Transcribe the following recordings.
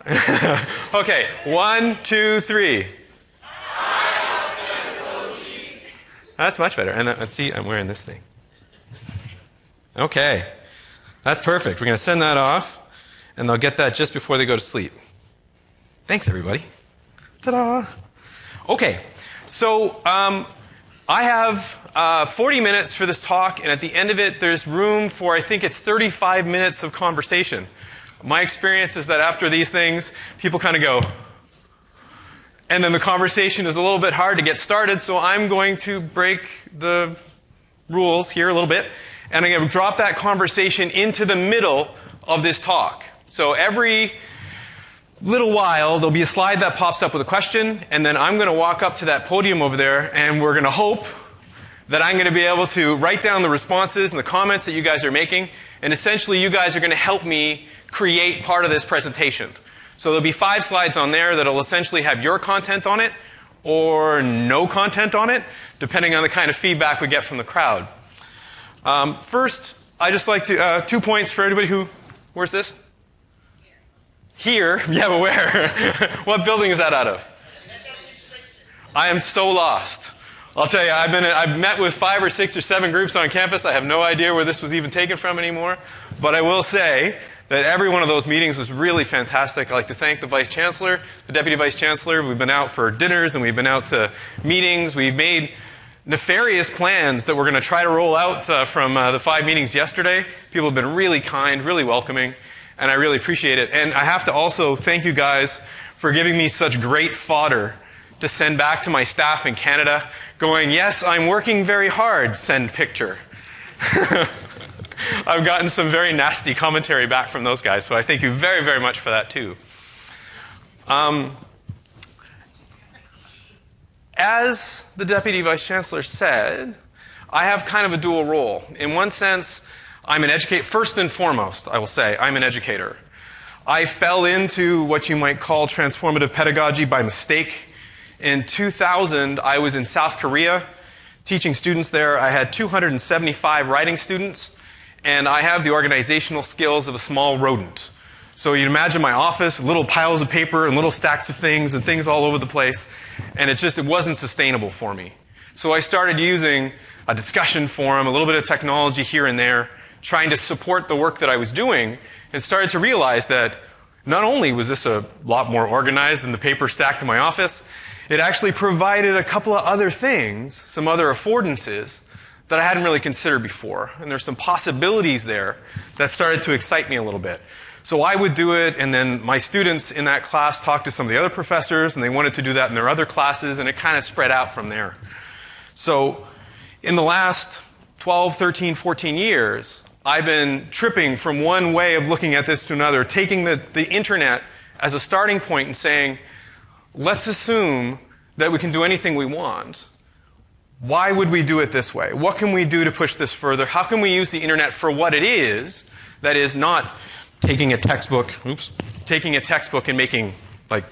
Okay, 1, 2, 3. That's much better. And let's see, I'm wearing this thing. Okay, that's perfect. We're going to send that off, and they'll get that just before they go to sleep. Thanks, everybody. Ta-da! Okay, so I have 40 minutes for this talk, and at the end of it, there's room for, I think it's 35 minutes of conversation. My experience is that after these things, people kind of go, and then the conversation is a little bit hard to get started, so I'm going to break the rules here a little bit, and I'm going to drop that conversation into the middle of this talk. So every little while, there'll be a slide that pops up with a question, and then I'm going to walk up to that podium over there, and we're going to hope that I'm going to be able to write down the responses and the comments that you guys are making, and essentially you guys are going to help me create part of this presentation. So there'll be 5 slides on there that'll essentially have your content on it, or no content on it, depending on the kind of feedback we get from the crowd. First, I just like to, 2 points for anybody who, where's this? Here? Yeah, but where? What building is that out of? I am so lost. I'll tell you, I've met with 5 or 6 or 7 groups on campus. I have no idea where this was even taken from anymore. But I will say that every one of those meetings was really fantastic. I'd like to thank the Vice Chancellor, the Deputy Vice Chancellor. We've been out for dinners and we've been out to meetings. We've made nefarious plans that we're going to try to roll out from the 5 meetings yesterday. People have been really kind, really welcoming, and I really appreciate it. And I have to also thank you guys for giving me such great fodder to send back to my staff in Canada, going, yes, I'm working very hard, send picture. I've gotten some very nasty commentary back from those guys, so I thank you very, very much for that too. As the Deputy Vice Chancellor said, I have kind of a dual role. In one sense, I'm an educator. First and foremost, I will say, I'm an educator. I fell into what you might call transformative pedagogy by mistake. In 2000, I was in South Korea teaching students there. I had 275 writing students, and I have the organizational skills of a small rodent. So you can imagine my office with little piles of paper and little stacks of things and things all over the place, and it wasn't sustainable for me. So I started using a discussion forum, a little bit of technology here and there, trying to support the work that I was doing, and started to realize that not only was this a lot more organized than the paper stacked in my office, it actually provided a couple of other things, some other affordances that I hadn't really considered before. And there's some possibilities there that started to excite me a little bit. So I would do it, and then my students in that class talked to some of the other professors, and they wanted to do that in their other classes, and it kind of spread out from there. So in the last 12, 13, 14 years, I've been tripping from one way of looking at this to another, taking the internet as a starting point and saying, let's assume that we can do anything we want. Why would we do it this way? What can we do to push this further? How can we use the internet for what it is? That is not taking a textbook, and making like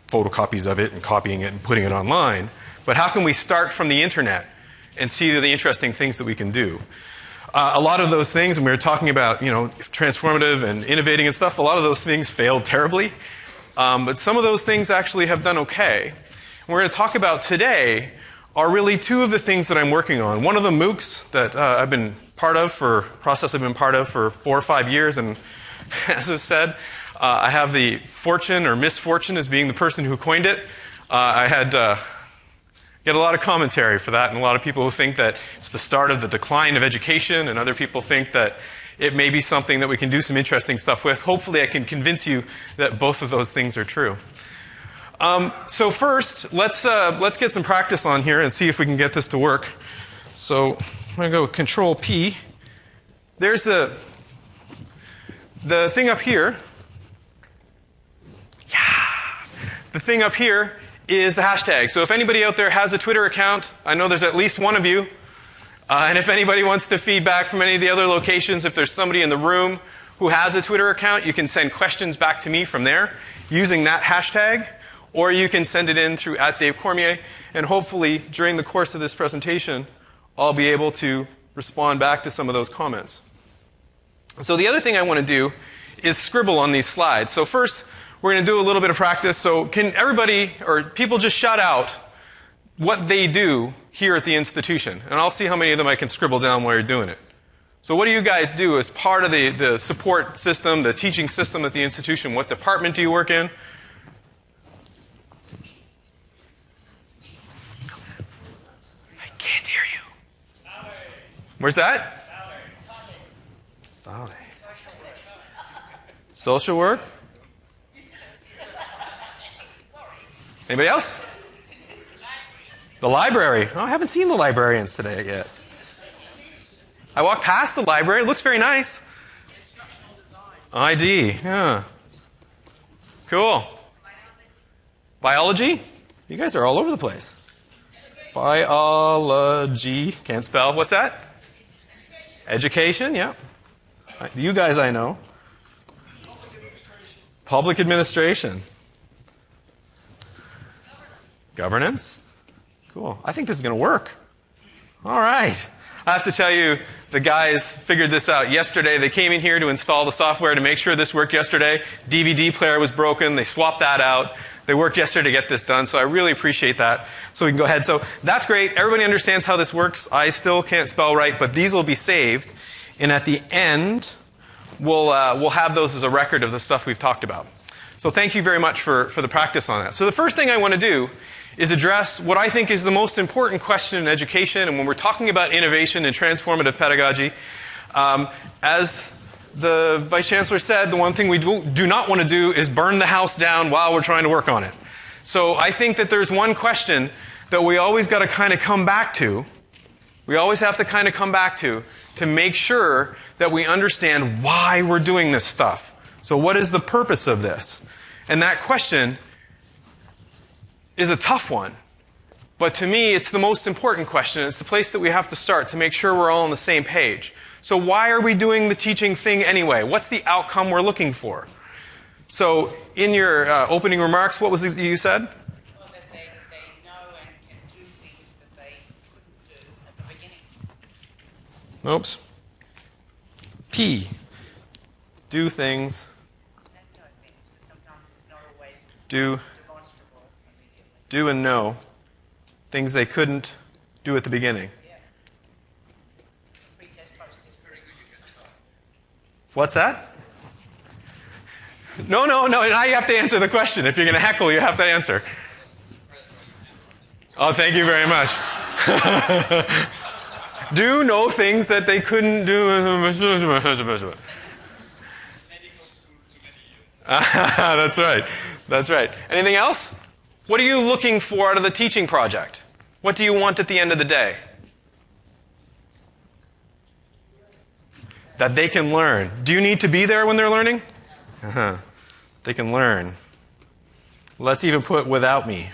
photocopies of it and copying it and putting it online. But how can we start from the internet and see the interesting things that we can do? A lot of those things, and we were talking about, transformative and innovating and stuff, a lot of those things failed terribly. But some of those things actually have done okay. And we're going to talk about today are really 2 of the things that I'm working on. One of the MOOCs that I've been part of for 4 or 5 years, and as I said, I have the fortune or misfortune as being the person who coined it. I had get a lot of commentary for that, and a lot of people who think that it's the start of the decline of education, and other people think that it may be something that we can do some interesting stuff with. Hopefully I can convince you that both of those things are true. So first, let's get some practice on here and see if we can get this to work. So I'm going to go with Control P. There's the thing up here. Yeah. The thing up here is the hashtag. So if anybody out there has a Twitter account, I know there's at least one of you. And if anybody wants to feedback from any of the other locations, if there's somebody in the room who has a Twitter account, you can send questions back to me from there using that hashtag, or you can send it in through @DaveCormier, and hopefully during the course of this presentation, I'll be able to respond back to some of those comments. So the other thing I want to do is scribble on these slides. So first, we're going to do a little bit of practice. So can everybody, or people just shout out what they do here at the institution. And I'll see how many of them I can scribble down while you're doing it. So what do you guys do as part of the support system, the teaching system at the institution? What department do you work in? I can't hear you. Where's that? Valley. Social work? Anybody else? The library. Oh, I haven't seen the librarians today yet. I walked past the library. It looks very nice. ID. Yeah. Cool. Biology? You guys are all over the place. Biology. Can't spell. What's that? Education. Yeah. You guys I know. Public administration. Governance. Cool. I think this is going to work. All right. I have to tell you, the guys figured this out yesterday. They came in here to install the software to make sure this worked yesterday. DVD player was broken. They swapped that out. They worked yesterday to get this done, so I really appreciate that. So we can go ahead. So that's great. Everybody understands how this works. I still can't spell right, but these will be saved. And at the end, we'll have those as a record of the stuff we've talked about. So thank you very much for the practice on that. So the first thing I want to do is address what I think is the most important question in education. And when we're talking about innovation and transformative pedagogy, as the Vice Chancellor said, the one thing we do not want to do is burn the house down while we're trying to work on it. So I think that there's one question that we always got to kind of come back to. We always have to kind of come back to make sure that we understand why we're doing this stuff. So what is the purpose of this? And that question is a tough one. But to me, it's the most important question. It's the place that we have to start to make sure we're all on the same page. So why are we doing the teaching thing anyway? What's the outcome we're looking for? So in your opening remarks, what was it you said? Well, that they know and can do things that they couldn't do at the beginning. Oops. P. Do things. Do and know things they couldn't do at the beginning. Yeah. Pre-test, post-test. What's that? No. Now you have to answer the question. If you're going to heckle, you have to answer. Oh, thank you very much. Do know things that they couldn't do. That's right. That's right. Anything else? What are you looking for out of the teaching project? What do you want at the end of the day? That they can learn. Do you need to be there when they're learning? They can learn. Let's even put without me.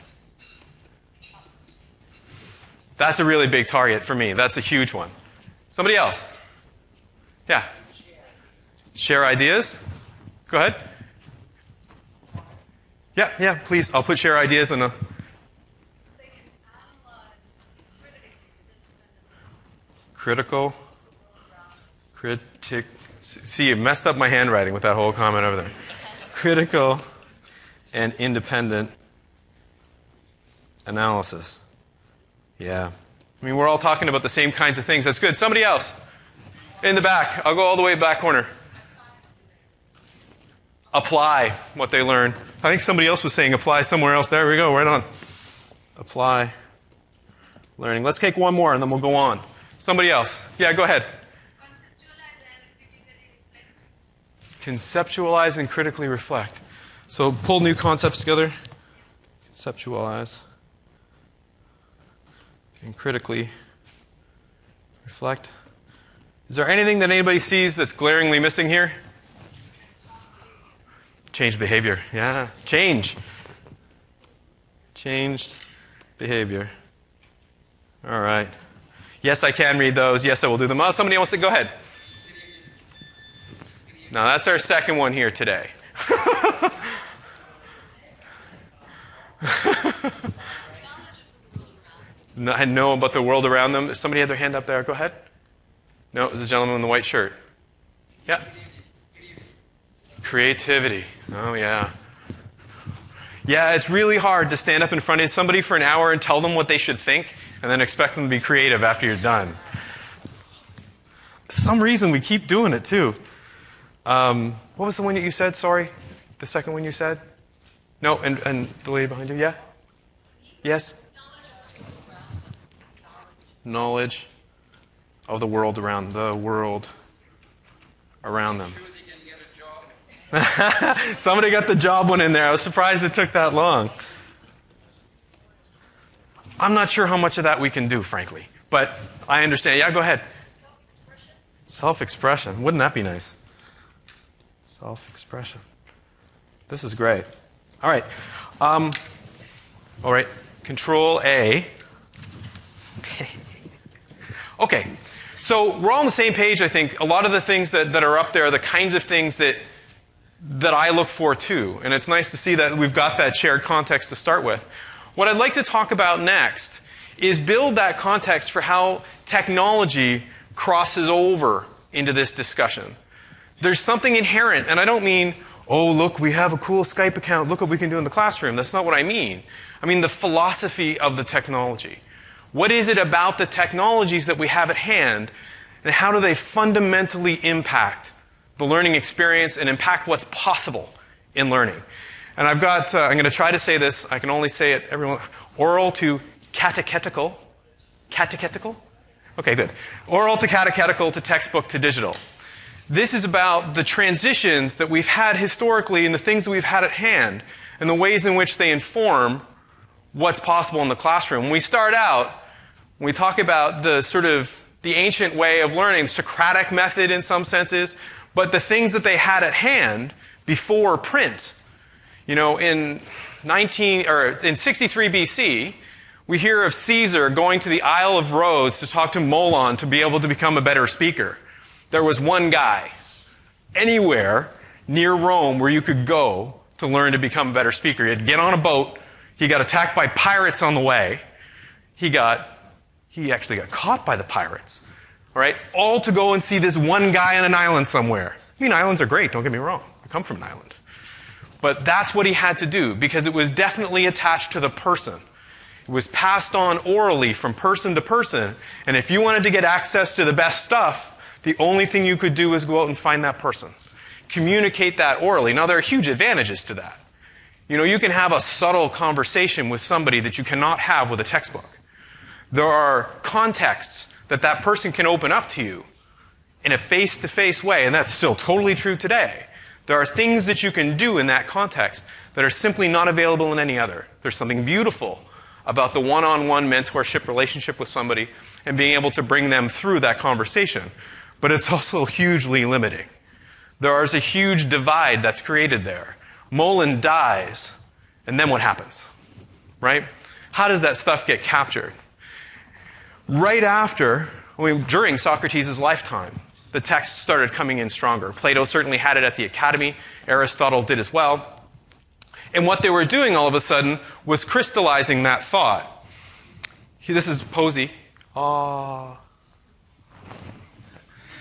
That's a really big target for me. That's a huge one. Somebody else? Yeah. Share ideas? Go ahead. Yeah, please. I'll put share ideas in the... Critical. See, you messed up my handwriting with that whole comment over there. Critical and independent analysis. Yeah. I mean, we're all talking about the same kinds of things. That's good. Somebody else. In the back. I'll go all the way back corner. Apply what they learn. I think somebody else was saying apply somewhere else. There we go. Right on. Apply learning. Let's take one more and then we'll go on. Somebody else. Yeah, go ahead. Conceptualize and critically reflect. So pull new concepts together. Conceptualize. And critically reflect. Is there anything that anybody sees that's glaringly missing here? Change behavior. Yeah. Change. Changed behavior. All right. Yes, I can read those. Yes, I will do them. Oh, somebody wants to go ahead. Now, that's our second one here today. And know about the world around them. Somebody had their hand up there. Go ahead. No, this is a gentleman in the white shirt. Yeah. Creativity. Oh, yeah. Yeah, it's really hard to stand up in front of somebody for an hour and tell them what they should think and then expect them to be creative after you're done. For some reason, we keep doing it, too. What was the one that you said? Sorry? The second one you said? No, and the lady behind you? Yeah? Yes? Knowledge of the world around them. Somebody got the job one in there. I was surprised it took that long. I'm not sure how much of that we can do, frankly. But I understand. Yeah, go ahead. Self-expression. Wouldn't that be nice? Self-expression. This is great. All right. All right. Control A. Okay. So we're all on the same page, I think. A lot of the things that are up there are the kinds of things that I look for, too. And it's nice to see that we've got that shared context to start with. What I'd like to talk about next is build that context for how technology crosses over into this discussion. There's something inherent, and I don't mean, oh, look, we have a cool Skype account, look what we can do in the classroom. That's not what I mean. I mean the philosophy of the technology. What is it about the technologies that we have at hand, and how do they fundamentally impact the learning experience and impact what's possible in learning? And I've got, I'm going to try to say this, I can only say it, everyone, oral to catechetical. Catechetical? Okay, good. Oral to catechetical to textbook to digital. This is about the transitions that we've had historically and the things that we've had at hand and the ways in which they inform what's possible in the classroom. When we start out, when we talk about the sort of the ancient way of learning, the Socratic method in some senses, but the things that they had at hand before print. You know, in 63 BC, we hear of Caesar going to the Isle of Rhodes to talk to Molon to be able to become a better speaker. There was one guy anywhere near Rome where you could go to learn to become a better speaker. You had to get on a boat. He got attacked by pirates on the way. He actually got caught by the pirates. All right? All to go and see this one guy on an island somewhere. I mean, islands are great, don't get me wrong. I come from an island. But that's what he had to do because it was definitely attached to the person. It was passed on orally from person to person. And if you wanted to get access to the best stuff, the only thing you could do was go out and find that person. Communicate that orally. Now, there are huge advantages to that. You know, you can have a subtle conversation with somebody that you cannot have with a textbook. There are contexts that person can open up to you in a face-to-face way, and that's still totally true today. There are things that you can do in that context that are simply not available in any other. There's something beautiful about the one-on-one mentorship relationship with somebody and being able to bring them through that conversation. But it's also hugely limiting. There is a huge divide that's created there. Molon dies, and then what happens? Right? How does that stuff get captured? Right after, during Socrates' lifetime, the text started coming in stronger. Plato certainly had it at the Academy. Aristotle did as well. And what they were doing all of a sudden was crystallizing that thought. This is Posey.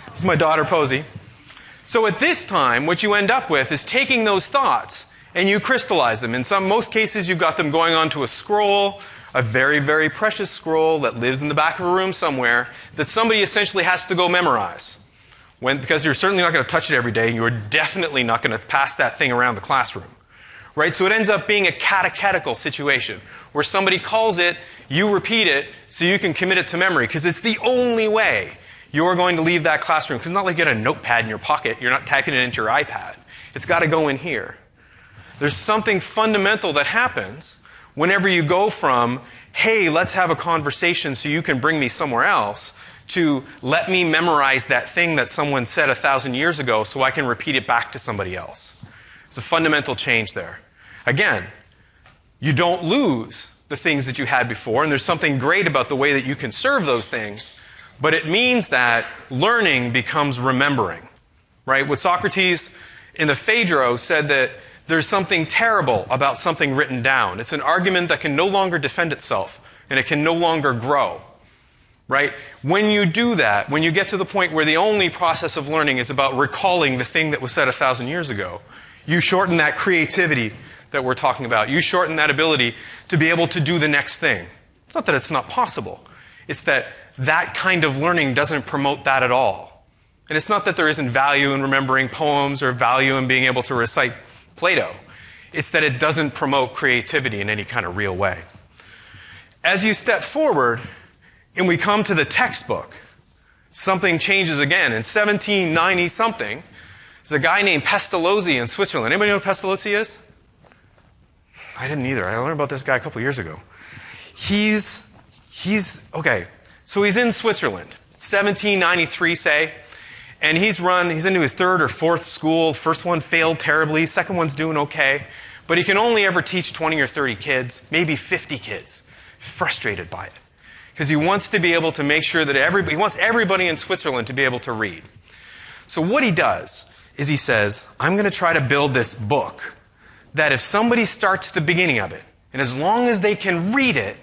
This is my daughter, Posey. So at this time, what you end up with is taking those thoughts and you crystallize them. In most cases, you've got them going onto a scroll, a very, very precious scroll that lives in the back of a room somewhere that somebody essentially has to go memorize. Because you're certainly not going to touch it every day, and you're definitely not going to pass that thing around the classroom. Right? So it ends up being a catechetical situation where somebody calls it, you repeat it, so you can commit it to memory, because it's the only way you're going to leave that classroom. Because it's not like you get a notepad in your pocket. You're not typing it into your iPad. It's got to go in here. There's something fundamental that happens whenever you go from, hey, let's have a conversation so you can bring me somewhere else, to let me memorize that thing that someone said 1,000 years ago so I can repeat it back to somebody else. There's a fundamental change there. Again, you don't lose the things that you had before, and there's something great about the way that you can serve those things, but it means that learning becomes remembering. Right? What Socrates in the Phaedro said that there's something terrible about something written down. It's an argument that can no longer defend itself, and it can no longer grow. Right? When you do that, when you get to the point where the only process of learning is about recalling the thing that was said 1,000 years ago, you shorten that creativity, that we're talking about. You shorten that ability to be able to do the next thing. It's not that it's not possible. It's that that kind of learning doesn't promote that at all. And it's not that there isn't value in remembering poems or value in being able to recite Plato. It's that it doesn't promote creativity in any kind of real way. As you step forward and we come to the textbook, something changes again. In 1790-something, there's a guy named Pestalozzi in Switzerland. Anybody know who Pestalozzi is? I didn't either. I learned about this guy a couple years ago. He's in Switzerland, 1793, say, and he's into his third or fourth school. First one failed terribly, second one's doing okay, but he can only ever teach 20 or 30 kids, maybe 50 kids. Frustrated by it. Because he wants to be able to make sure that he wants everybody in Switzerland to be able to read. So what he does is he says, I'm going to try to build this book that if somebody starts the beginning of it, and as long as they can read it,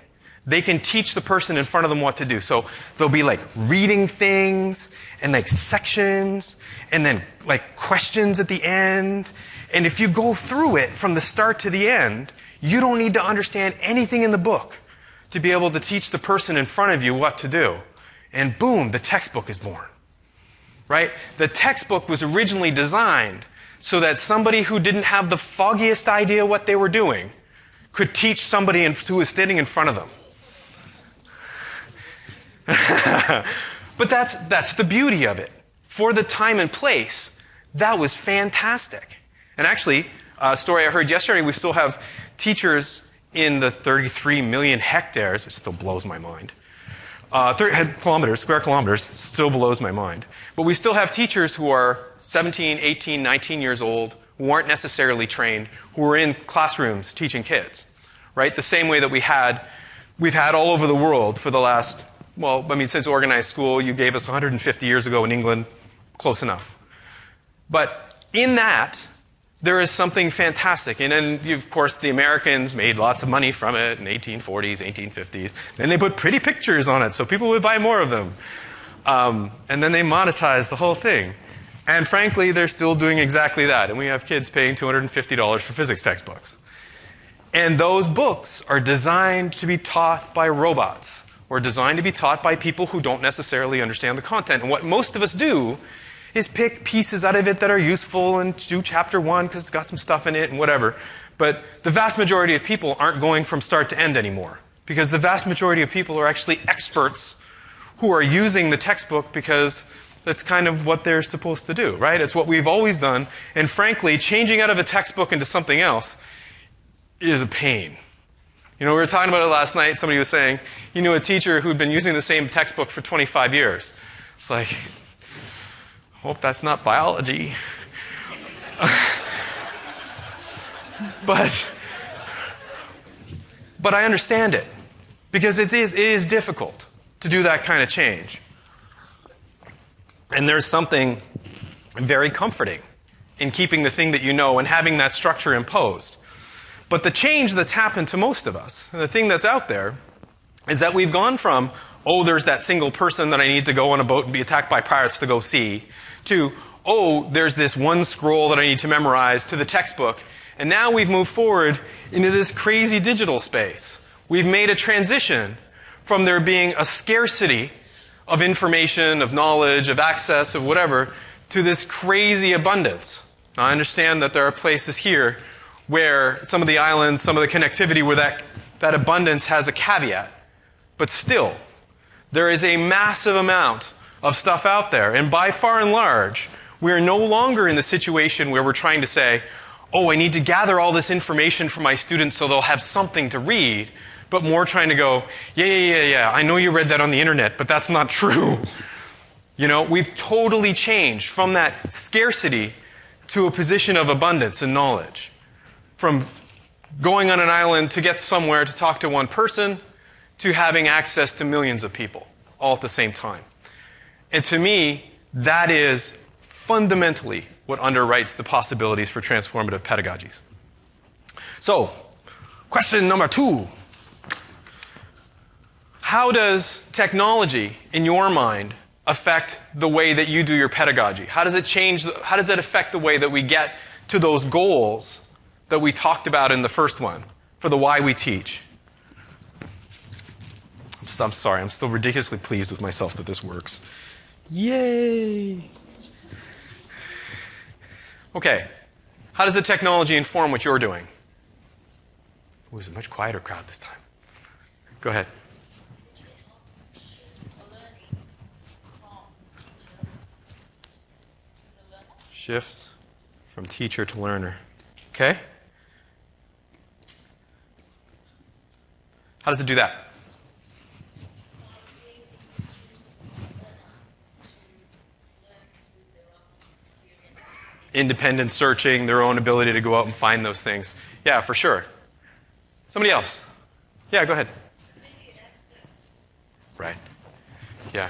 they can teach the person in front of them what to do. So there'll be like reading things and like sections and then like questions at the end. And if you go through it from the start to the end, you don't need to understand anything in the book to be able to teach the person in front of you what to do. And boom, the textbook is born. Right? The textbook was originally designed so that somebody who didn't have the foggiest idea what they were doing could teach somebody who was sitting in front of them. But that's the beauty of it. For the time and place, that was fantastic. And actually, a story I heard yesterday, we still have teachers in the 33 million hectares, which still blows my mind. 30 square kilometers, still blows my mind. But we still have teachers who are 17, 18, 19 years old, who aren't necessarily trained, who are in classrooms teaching kids. Right? The same way that we've had all over the world for the last, since organized school, you gave us 150 years ago in England, close enough. But in that, there is something fantastic. And then, of course, the Americans made lots of money from it in 1840s, 1850s. Then they put pretty pictures on it so people would buy more of them. And then they monetized the whole thing. And frankly, they're still doing exactly that. And we have kids paying $250 for physics textbooks. And those books are designed to be taught by robots or designed to be taught by people who don't necessarily understand the content. And what most of us do is pick pieces out of it that are useful and do chapter 1 because it's got some stuff in it and whatever. But the vast majority of people aren't going from start to end anymore because the vast majority of people are actually experts who are using the textbook because that's kind of what they're supposed to do, right? It's what we've always done. And frankly, changing out of a textbook into something else is a pain. We were talking about it last night. Somebody was saying he knew a teacher who'd been using the same textbook for 25 years. It's like, hope that's not biology. But I understand it because it is difficult to do that kind of change. And there's something very comforting in keeping the thing that you know and having that structure imposed. But the change that's happened to most of us, and the thing that's out there, is that we've gone from, there's that single person that I need to go on a boat and be attacked by pirates to go see, to, there's this one scroll that I need to memorize, to the textbook. And now we've moved forward into this crazy digital space. We've made a transition from there being a scarcity of information, of knowledge, of access, of whatever, to this crazy abundance. Now, I understand that there are places here where some of the islands, some of the connectivity where that abundance has a caveat. But still, there is a massive amount of stuff out there. And by far and large, we are no longer in the situation where we're trying to say, I need to gather all this information from my students so they'll have something to read, but more trying to go, yeah, I know you read that on the internet, but that's not true. We've totally changed from that scarcity to a position of abundance and knowledge. From going on an island to get somewhere to talk to one person to having access to millions of people all at the same time. And to me, that is fundamentally what underwrites the possibilities for transformative pedagogies. So, question number 2. How does technology, in your mind, affect the way that you do your pedagogy? How does it affect the way that we get to those goals that we talked about in the first one for the why we teach. I'm sorry, I'm still ridiculously pleased with myself that this works. Yay! Okay, how does the technology inform what you're doing? Ooh, it's a much quieter crowd this time. Go ahead. Shift from teacher to learner. Okay? How does it do that? Independent searching, their own ability to go out and find those things. Yeah, for sure. Somebody else? Yeah, go ahead. Right. Yeah.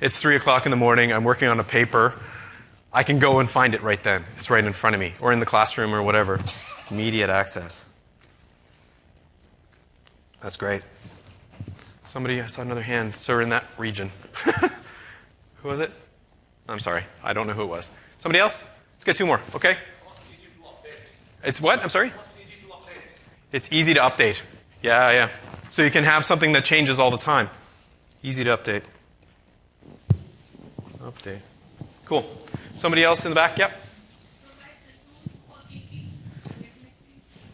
It's 3 o'clock in the morning. I'm working on a paper. I can go and find it right then. It's right in front of me, or in the classroom or whatever. Immediate access. That's great. Somebody, I saw another hand. Sir, in that region. Who was it? I'm sorry. I don't know who it was. Somebody else? Let's get 2 more, okay? It's what? I'm sorry? It's easy to update. Yeah, yeah. So you can have something that changes all the time. Easy to update. Update. Cool. Somebody else in the back? Yep.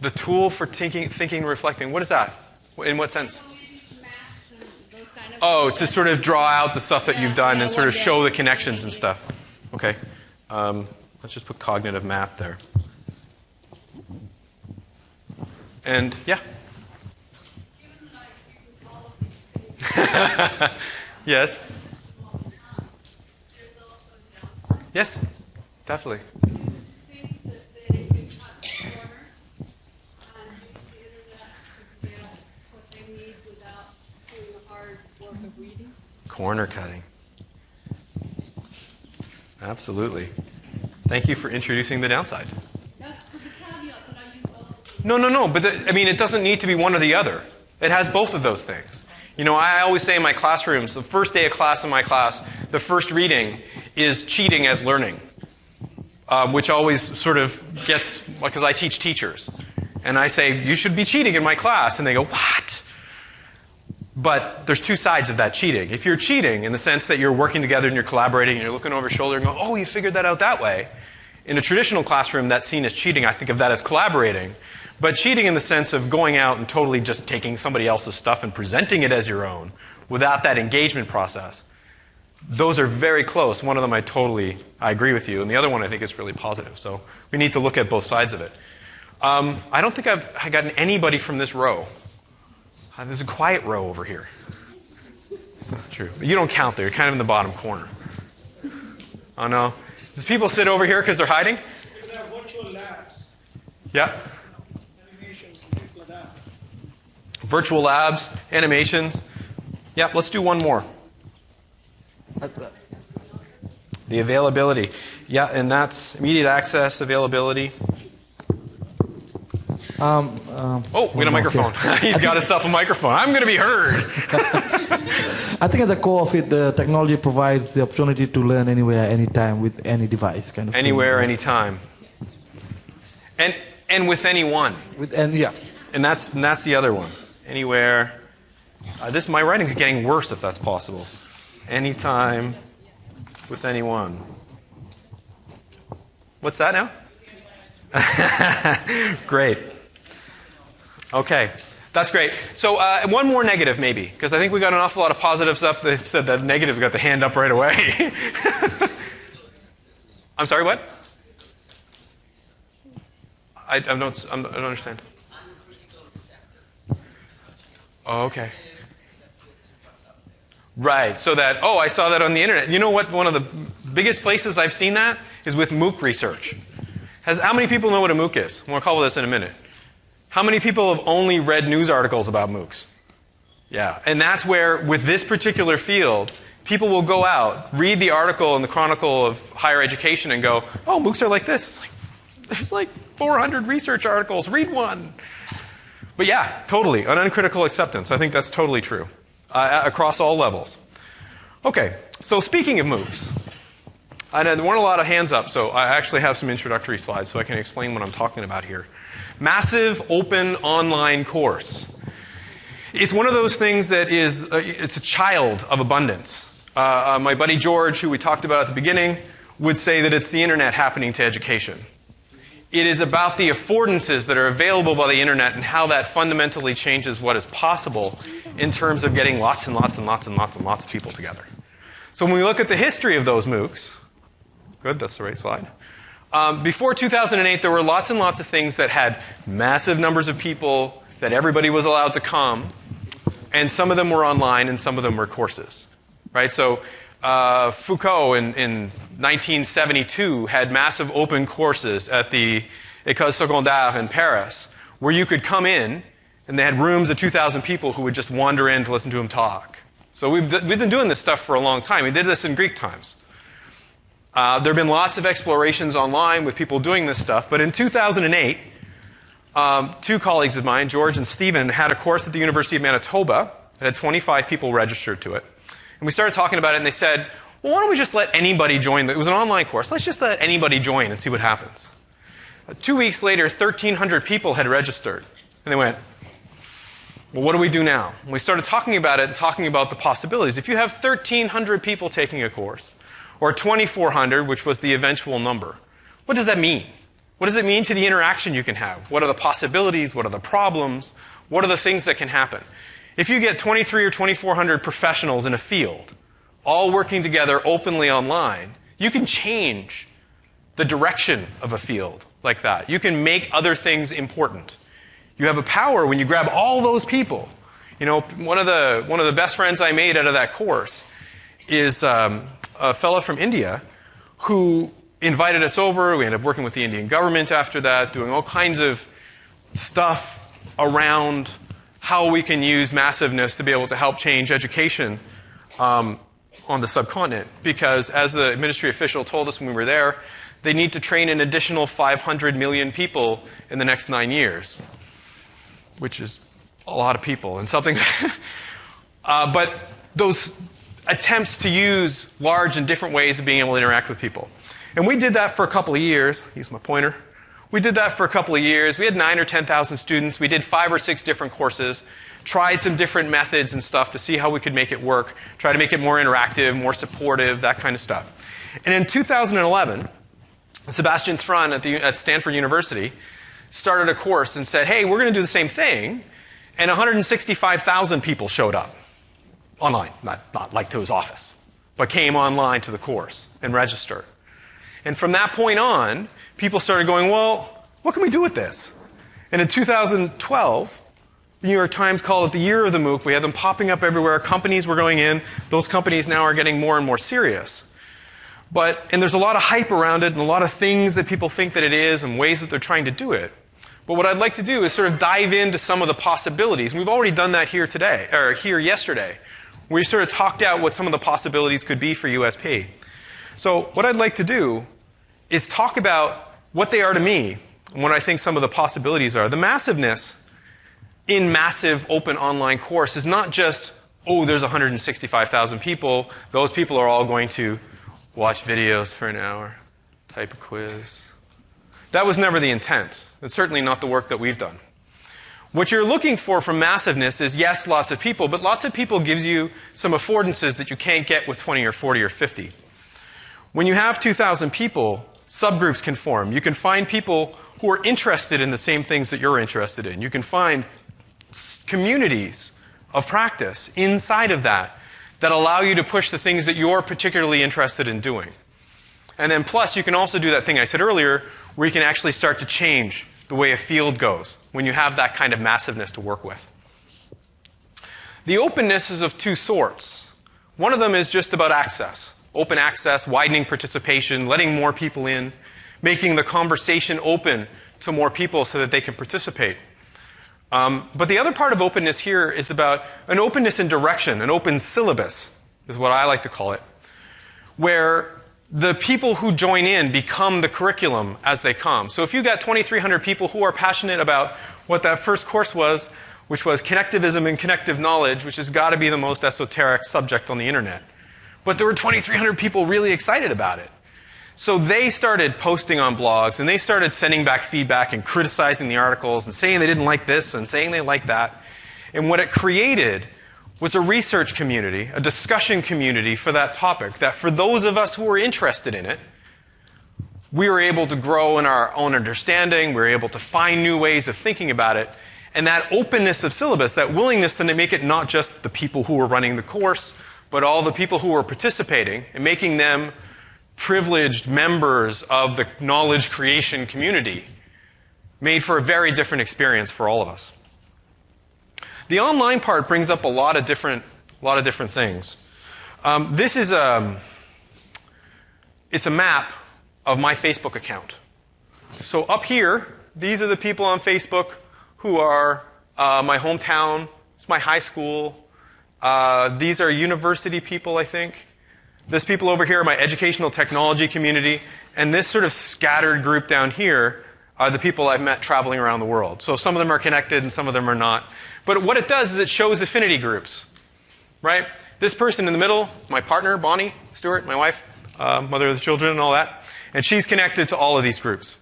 The tool for thinking, reflecting. What is that? In what sense? Oh, to sort of draw out the stuff that you've done and sort of show the connections and stuff. Okay. Let's just put cognitive map there. And, yeah. Yes. Yes, definitely. Corner cutting. Absolutely. Thank you for introducing the downside. That's the caveat that I use all of these. No. But it doesn't need to be one or the other. It has both of those things. You know, I always say in my classrooms, the first day of class in my class, the first reading is cheating as learning, which always sort of gets, because I teach teachers. And I say, you should be cheating in my class. And they go, what? But there's 2 sides of that cheating. If you're cheating in the sense that you're working together and you're collaborating and you're looking over your shoulder and go, oh, you figured that out that way. In a traditional classroom, that's seen as cheating. I think of that as collaborating. But cheating in the sense of going out and totally just taking somebody else's stuff and presenting it as your own without that engagement process, those are very close. One of them I agree with you, and the other one I think is really positive. So we need to look at both sides of it. I don't think I've gotten anybody from this row. There's a quiet row over here. It's not true. You don't count there. You're kind of in the bottom corner. Oh, no. Does people sit over here because they're hiding? There are virtual labs. Yeah. Animations and things like that. Virtual labs, animations. Yeah, let's do one more. The availability. Yeah, and that's immediate access, availability. We got a microphone. He's got himself a microphone. I'm going to be heard. I think at the core of it, the technology provides the opportunity to learn anywhere, anytime, with any device, kind of. Anywhere, thing. anytime, and with anyone. Yeah. And that's the other one. Anywhere. My writing's getting worse if that's possible. Anytime, with anyone. What's that now? Great. Okay, that's great. So one more negative maybe, because I think we got an awful lot of positives up. That said that negative got the hand up right away. I'm sorry, what? I don't understand. Oh, okay. Right, so that, I saw that on the internet. You know what? One of the biggest places I've seen that is with MOOC research. How many people know what a MOOC is? We'll cover this in a minute. How many people have only read news articles about MOOCs? Yeah, and that's where, with this particular field, people will go out, read the article in the Chronicle of Higher Education and go, oh, MOOCs are like this. There's like 400 research articles. Read one. But yeah, totally, an uncritical acceptance. I think that's totally true, across all levels. Okay, so speaking of MOOCs, there weren't a lot of hands up, so I actually have some introductory slides so I can explain what I'm talking about here. Massive open online course. It's one of those things that is, it's a child of abundance. My buddy George, who we talked about at the beginning, would say that it's the internet happening to education. It is about the affordances that are available by the internet and how that fundamentally changes what is possible in terms of getting lots and lots and lots and lots and lots of people together. So when we look at the history of those MOOCs, good, that's the right slide. Before 2008, there were lots and lots of things that had massive numbers of people, that everybody was allowed to come, and some of them were online and some of them were courses. Right? So Foucault in 1972 had massive open courses at the École Secondaire in Paris where you could come in and they had rooms of 2,000 people who would just wander in to listen to him talk. So we've been doing this stuff for a long time. We did this in Greek times. There have been lots of explorations online with people doing this stuff, but in 2008, two colleagues of mine, George and Stephen, had a course at the University of Manitoba that had 25 people registered to it. And we started talking about it, and they said, well, why don't we just let anybody join? It was an online course. Let's just let anybody join and see what happens. 2 weeks later, 1,300 people had registered. And they went, well, what do we do now? And we started talking about it and talking about the possibilities. If you have 1,300 people taking a course, or 2,400, which was the eventual number, what does that mean? What does it mean to the interaction you can have? What are the possibilities? What are the problems? What are the things that can happen? If you get 23 or 2,400 professionals in a field, all working together openly online, you can change the direction of a field like that. You can make other things important. You have a power when you grab all those people. You know, one of the best friends I made out of that course is a fellow from India who invited us over. We ended up working with the Indian government after that, doing all kinds of stuff around how we can use massiveness to be able to help change education on the subcontinent. Because as the ministry official told us when we were there, they need to train an additional 500 million people in the next 9 years, which is a lot of people and something. But those attempts to use large and different ways of being able to interact with people. And we did that for a couple of years. Use my pointer. We did that for a couple of years. We had 9,000 or 10,000 students. We did 5 or 6 different courses, tried some different methods and stuff to see how we could make it work, try to make it more interactive, more supportive, that kind of stuff. And in 2011, Sebastian Thrun at Stanford University started a course and said, hey, we're going to do the same thing. And 165,000 people showed up online, not like to his office, but came online to the course and registered. And from that point on, people started going, well, what can we do with this? And in 2012, the New York Times called it the year of the MOOC. We had them popping up everywhere. Companies were going in. Those companies now are getting more and more serious. And there's a lot of hype around it and a lot of things that people think that it is and ways that they're trying to do it. But what I'd like to do is sort of dive into some of the possibilities. And we've already done that here today, or here yesterday. We sort of talked out what some of the possibilities could be for USP. So what I'd like to do is talk about what they are to me and what I think some of the possibilities are. The massiveness in massive open online course is not just, oh, there's 165,000 people. Those people are all going to watch videos for an hour, type a quiz. That was never the intent. It's certainly not the work that we've done. What you're looking for from massiveness is, yes, lots of people, but lots of people gives you some affordances that you can't get with 20 or 40 or 50. When you have 2,000 people, subgroups can form. You can find people who are interested in the same things that you're interested in. You can find communities of practice inside of that that allow you to push the things that you're particularly interested in doing. And then plus, you can also do that thing I said earlier, where you can actually start to change the way a field goes when you have that kind of massiveness to work with. The openness is of two sorts. One of them is just about access. Open access, widening participation, letting more people in, making the conversation open to more people so that they can participate. But the other part of openness here is about an openness in direction, an open syllabus is what I like to call it, where the people who join in become the curriculum as they come. So if you've got 2,300 people who are passionate about what that first course was, which was connectivism and connective knowledge, which has got to be the most esoteric subject on the internet. But there were 2,300 people really excited about it. So they started posting on blogs, and they started sending back feedback and criticizing the articles and saying they didn't like this and saying they liked that. And what it created was a research community, a discussion community for that topic, that for those of us who were interested in it, we were able to grow in our own understanding, we were able to find new ways of thinking about it, and that openness of syllabus, that willingness to make it not just the people who were running the course, but all the people who were participating, and making them privileged members of the knowledge creation community, made for a very different experience for all of us. The online part brings up a lot of different things. This is it's a map of my Facebook account. So up here, these are the people on Facebook who are my hometown. It's my high school. These are university people, I think. This people over here are my educational technology community. And this sort of scattered group down here are the people I've met traveling around the world. So some of them are connected and some of them are not. But what it does is it shows affinity groups, right? This person in the middle, my partner, Bonnie Stewart, my wife, mother of the children and all that. And she's connected to all of these groups,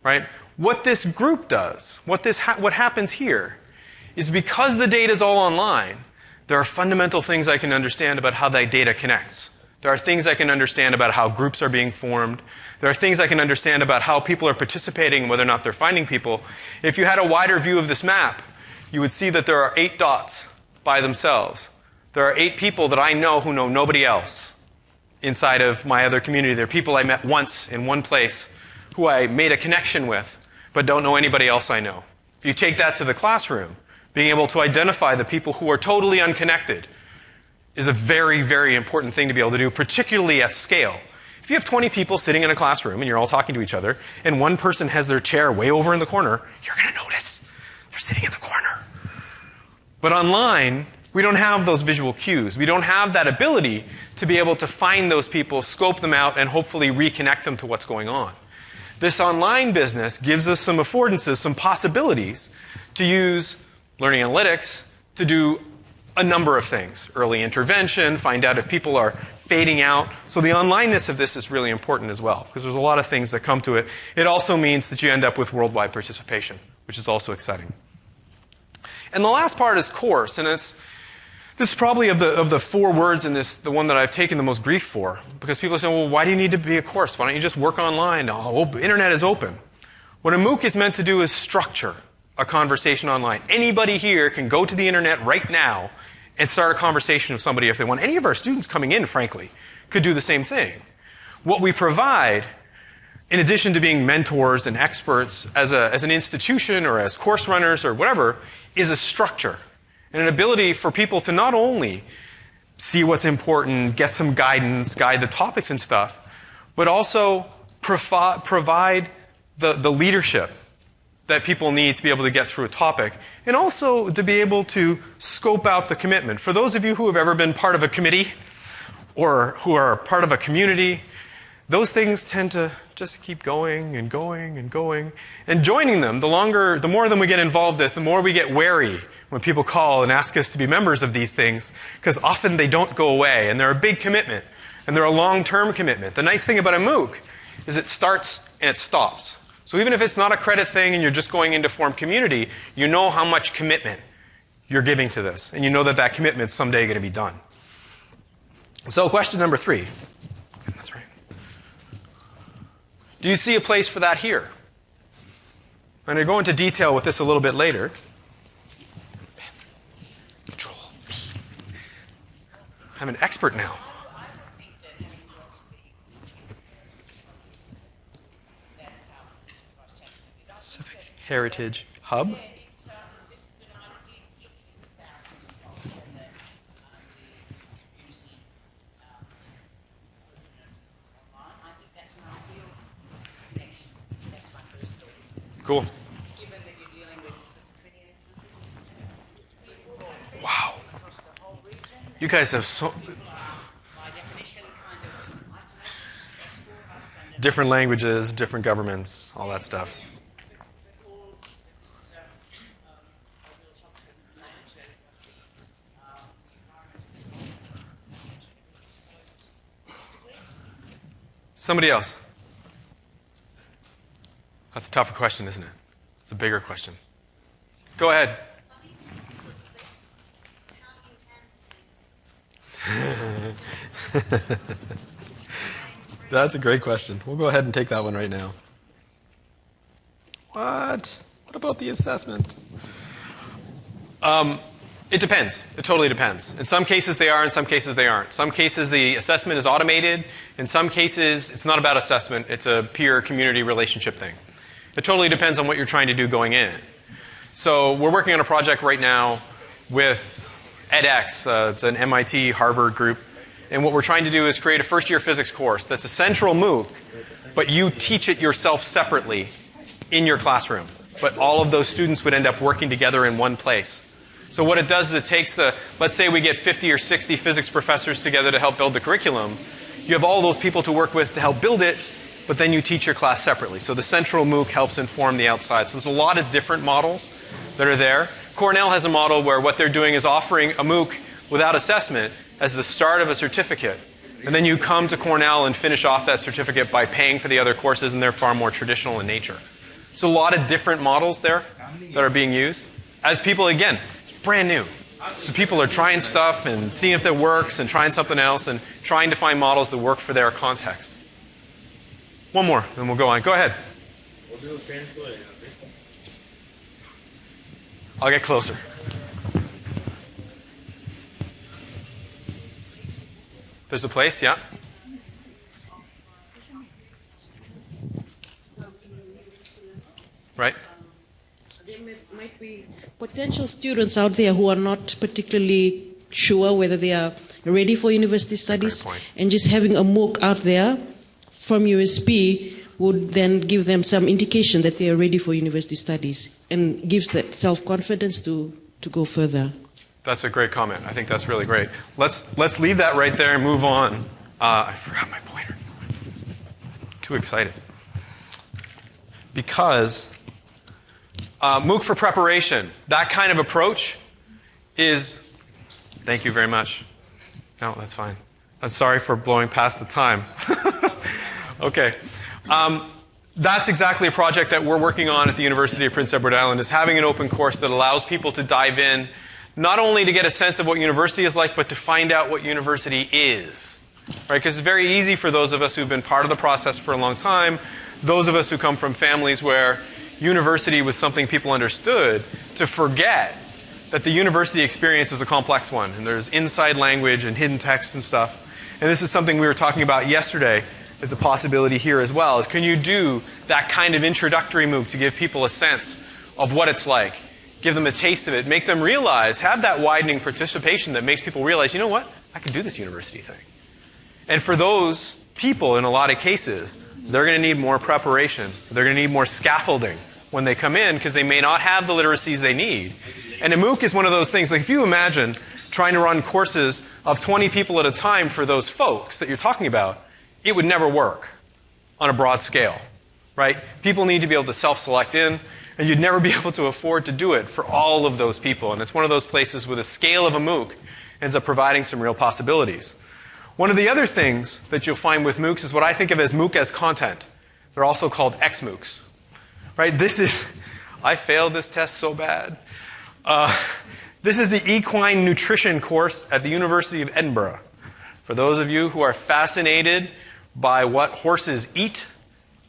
right? What this group does, what happens here, is because the data is all online, there are fundamental things I can understand about how that data connects. There are things I can understand about how groups are being formed. There are things I can understand about how people are participating and whether or not they're finding people. If you had a wider view of this map, you would see that there are 8 dots by themselves. There are 8 people that I know who know nobody else inside of my other community. There are people I met once in one place who I made a connection with, but don't know anybody else I know. If you take that to the classroom, being able to identify the people who are totally unconnected is a very, very important thing to be able to do, particularly at scale. If you have 20 people sitting in a classroom and you're all talking to each other, and one person has their chair way over in the corner, you're going to notice they're sitting in the corner. But online, we don't have those visual cues. We don't have that ability to be able to find those people, scope them out, and hopefully reconnect them to what's going on. This online business gives us some affordances, some possibilities to use learning analytics to do a number of things. Early intervention, find out if people are fading out. So the onlineness of this is really important as well, because there's a lot of things that come to it. It also means that you end up with worldwide participation, which is also exciting. And the last part is course, and this is probably of the 4 words in this, the one that I've taken the most grief for, because people say, well, why do you need to be a course? Why don't you just work online? Oh, internet is open. What a MOOC is meant to do is structure a conversation online. Anybody here can go to the internet right now and start a conversation with somebody if they want. Any of our students coming in, frankly, could do the same thing. What we provide, in addition to being mentors and experts as an institution or as course runners or whatever, is a structure and an ability for people to not only see what's important, get some guidance, guide the topics and stuff, but also provide the leadership that people need to be able to get through a topic, and also to be able to scope out the commitment. For those of you who have ever been part of a committee or who are part of a community, those things tend to just keep going and going and going. And joining them, the more of them we get involved with, the more we get wary when people call and ask us to be members of these things, because often they don't go away, and they're a big commitment, and they're a long-term commitment. The nice thing about a MOOC is it starts and it stops. So even if it's not a credit thing and you're just going in to form community, you know how much commitment you're giving to this. And you know that that commitment's someday going to be done. So question number 3. That's right. Do you see a place for that here? I'm going to go into detail with this a little bit later. Control P. I'm an expert now. Heritage Hub. Cool. Wow. You guys have so different languages, different governments, all that stuff. Somebody else. That's a tougher question, isn't it? It's a bigger question. Go ahead. That's a great question. We'll go ahead and take that one right now. What? What about the assessment? It depends. It totally depends. In some cases they are, in some cases they aren't. Some cases the assessment is automated. In some cases it's not about assessment. It's a peer community relationship thing. It totally depends on what you're trying to do going in. So we're working on a project right now with edX. It's an MIT Harvard group. And what we're trying to do is create a first-year physics course that's a central MOOC, but you teach it yourself separately in your classroom. But all of those students would end up working together in one place. So what it does is it takes let's say we get 50 or 60 physics professors together to help build the curriculum. You have all those people to work with to help build it, but then you teach your class separately. So the central MOOC helps inform the outside. So there's a lot of different models that are there. Cornell has a model where what they're doing is offering a MOOC without assessment as the start of a certificate. And then you come to Cornell and finish off that certificate by paying for the other courses, and they're far more traditional in nature. So a lot of different models there that are being used. As people, again, it's brand new. So people are trying stuff and seeing if it works and trying something else and trying to find models that work for their context. One more, and we'll go on. Go ahead. I'll get closer. There's a place, yeah? Right? There might be potential students out there who are not particularly sure whether they are ready for university studies, and just having a MOOC out there from USP would then give them some indication that they are ready for university studies and gives that self-confidence to go further. That's a great comment. I think that's really great. Let's leave that right there and move on. I forgot my pointer. Too excited. Because MOOC for preparation, that kind of approach is... Thank you very much. No, that's fine. I'm sorry for blowing past the time. Okay. That's exactly a project that we're working on at the University of Prince Edward Island, is having an open course that allows people to dive in, not only to get a sense of what university is like, but to find out what university is. Right? Because it's very easy for those of us who've been part of the process for a long time, those of us who come from families where university was something people understood, to forget that the university experience is a complex one. And there's inside language and hidden text and stuff. And this is something we were talking about yesterday. It's a possibility here as well, is can you do that kind of introductory MOOC to give people a sense of what it's like, give them a taste of it, make them realize, have that widening participation that makes people realize, you know what, I can do this university thing. And for those people, in a lot of cases, they're going to need more preparation. They're going to need more scaffolding when they come in because they may not have the literacies they need. And a MOOC is one of those things, like if you imagine trying to run courses of 20 people at a time for those folks that you're talking about, it would never work on a broad scale, right? People need to be able to self-select in, and you'd never be able to afford to do it for all of those people. And it's one of those places where the scale of a MOOC ends up providing some real possibilities. One of the other things that you'll find with MOOCs is what I think of as MOOC as content. They're also called XMOOCs, right? I failed this test so bad. This is the equine nutrition course at the University of Edinburgh. For those of you who are fascinated by what horses eat,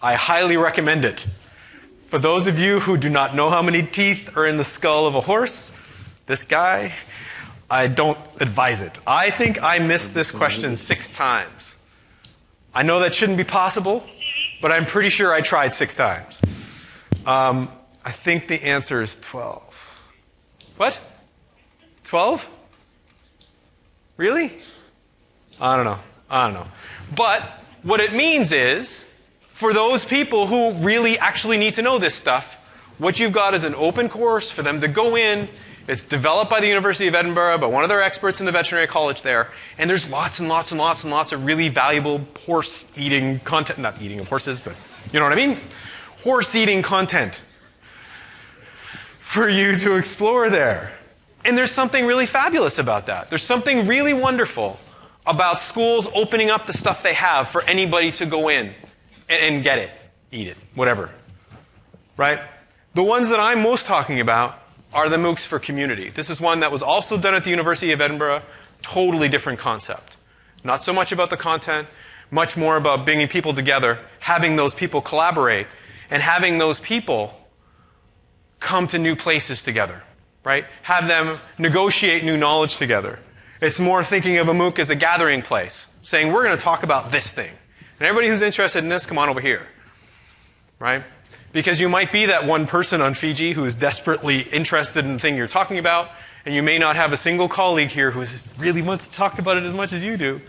I highly recommend it. For those of you who do not know how many teeth are in the skull of a horse, this guy, I don't advise it. I think I missed this question 6 times. I know that shouldn't be possible, but I'm pretty sure I tried 6 times. I think the answer is 12. What? 12? Really? I don't know. But what it means is, for those people who really actually need to know this stuff, what you've got is an open course for them to go in. It's developed by the University of Edinburgh, by one of their experts in the veterinary college there. And there's lots and lots and lots and lots of really valuable horse-eating content. Not eating of horses, but you know what I mean? Horse-eating content for you to explore there. And there's something really fabulous about that. There's something really wonderful about schools opening up the stuff they have for anybody to go in and get it, eat it, whatever. Right? The ones that I'm most talking about are the MOOCs for community. This is one that was also done at the University of Edinburgh. Totally different concept. Not so much about the content, much more about bringing people together, having those people collaborate, and having those people come to new places together. Right? Have them negotiate new knowledge together. It's more thinking of a MOOC as a gathering place, saying, we're going to talk about this thing. And everybody who's interested in this, come on over here. Right? Because you might be that one person on Fiji who is desperately interested in the thing you're talking about, and you may not have a single colleague here who really wants to talk about it as much as you do.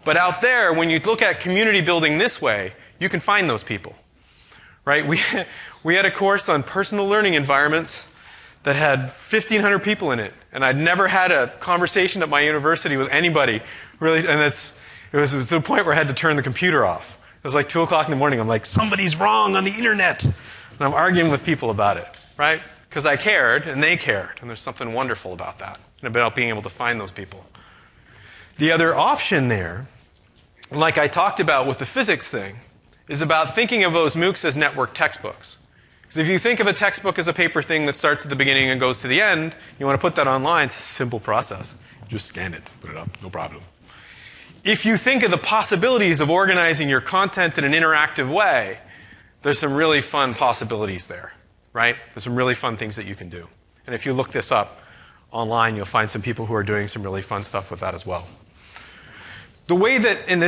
But out there, when you look at community building this way, you can find those people. Right? We had a course on personal learning environments that had 1,500 people in it. And I'd never had a conversation at my university with anybody, really, and it was to the point where I had to turn the computer off. It was like 2 o'clock in the morning. I'm like, somebody's wrong on the internet. And I'm arguing with people about it, right? Because I cared, and they cared. And there's something wonderful about that, and about being able to find those people. The other option there, like I talked about with the physics thing, is about thinking of those MOOCs as network textbooks. Because if you think of a textbook as a paper thing that starts at the beginning and goes to the end, you want to put that online, it's a simple process. Just scan it, put it up, no problem. If you think of the possibilities of organizing your content in an interactive way, there's some really fun possibilities there, right? There's some really fun things that you can do. And if you look this up online, you'll find some people who are doing some really fun stuff with that as well. The way that, and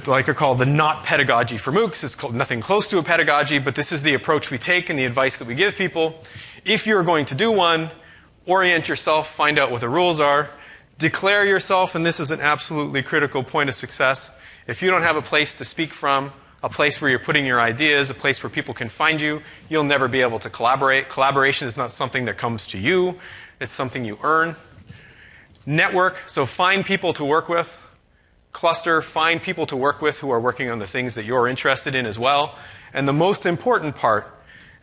like I call the not pedagogy for MOOCs, it's called nothing close to a pedagogy, but this is the approach we take and the advice that we give people. If you're going to do one, orient yourself, find out what the rules are, declare yourself, and this is an absolutely critical point of success. If you don't have a place to speak from, a place where you're putting your ideas, a place where people can find you, you'll never be able to collaborate. Collaboration is not something that comes to you. It's something you earn. Network, so find people to work with. Cluster, find people to work with who are working on the things that you're interested in as well. And the most important part,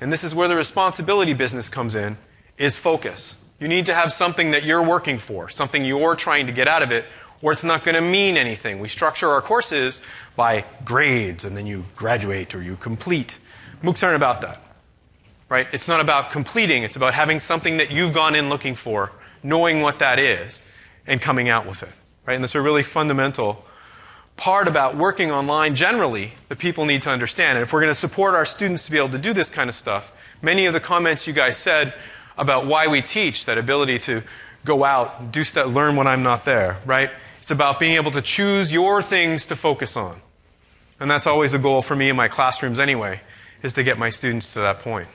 and this is where the responsibility business comes in, is focus. You need to have something that you're working for, something you're trying to get out of it, or it's not going to mean anything. We structure our courses by grades, and then you graduate or you complete. MOOCs aren't about that. Right? It's not about completing. It's about having something that you've gone in looking for, knowing what that is, and coming out with it. Right? And that's a really fundamental part about working online generally that people need to understand. And if we're going to support our students to be able to do this kind of stuff, many of the comments you guys said about why we teach, that ability to go out, do stuff, learn when I'm not there, right? It's about being able to choose your things to focus on. And that's always a goal for me in my classrooms anyway, is to get my students to that point.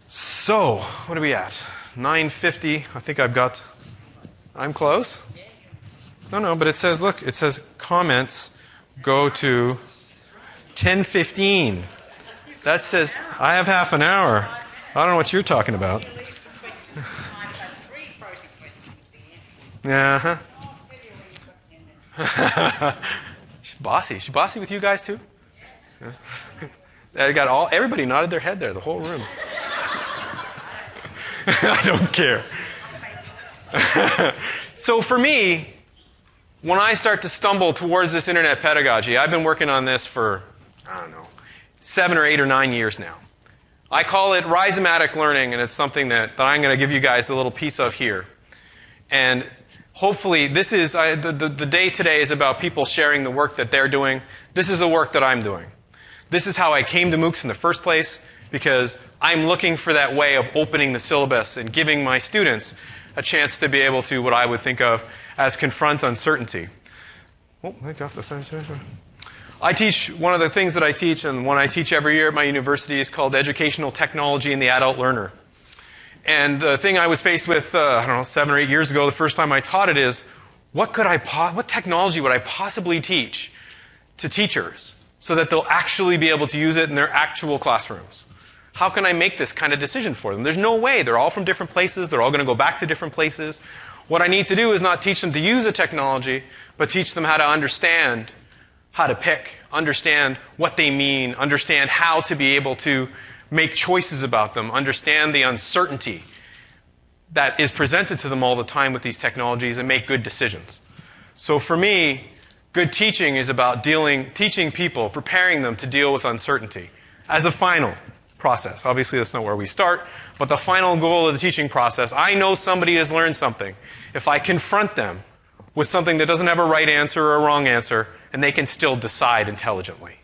So, what are we at? 9:50. I think I'm close. No, but it says, look, it says comments go to 10:15. That says I have half an hour. I don't know what you're talking about. Yeah. She's bossy. She's bossy with you guys too? Yeah. Everybody nodded their head there, the whole room. I don't care. So for me, when I start to stumble towards this internet pedagogy, I've been working on this for, 7 or 8 or 9 years now. I call it rhizomatic learning, and it's something that I'm going to give you guys a little piece of here. And hopefully, this is, the day today is about people sharing the work that they're doing. This is the work that I'm doing. This is how I came to MOOCs in the first place, because I'm looking for that way of opening the syllabus and giving my students a chance to be able to, what I would think of as confront uncertainty. Oh, I got this. I teach, one of the things that I teach, and one I teach every year at my university, is called Educational Technology in the Adult Learner. And the thing I was faced with, 7 or 8 years ago, the first time I taught it is, what technology would I possibly teach to teachers so that they'll actually be able to use it in their actual classrooms? How can I make this kind of decision for them? There's no way. They're all from different places. They're all going to go back to different places. What I need to do is not teach them to use a technology, but teach them how to understand how to pick, understand what they mean, understand how to be able to make choices about them, understand the uncertainty that is presented to them all the time with these technologies, and make good decisions. So for me, good teaching is about teaching people, preparing them to deal with uncertainty as a final process. Obviously, that's not where we start, but the final goal of the teaching process, I know somebody has learned something. If I confront them with something that doesn't have a right answer or a wrong answer, and they can still decide intelligently.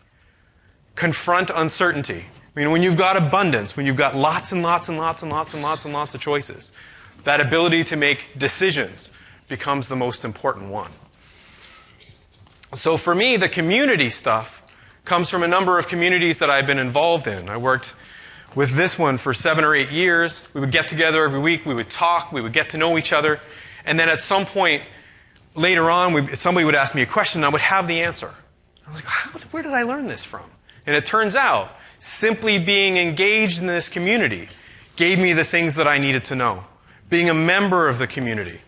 Confront uncertainty. I mean, when you've got abundance, when you've got lots and lots and lots and lots and lots and lots of choices, that ability to make decisions becomes the most important one. So for me, the community stuff comes from a number of communities that I've been involved in. I worked with this one for 7 or 8 years. We would get together every week, we would talk, we would get to know each other, and then at some point later on, somebody would ask me a question, and I would have the answer. I was like, where did I learn this from? And it turns out, simply being engaged in this community gave me the things that I needed to know. Being a member of the community.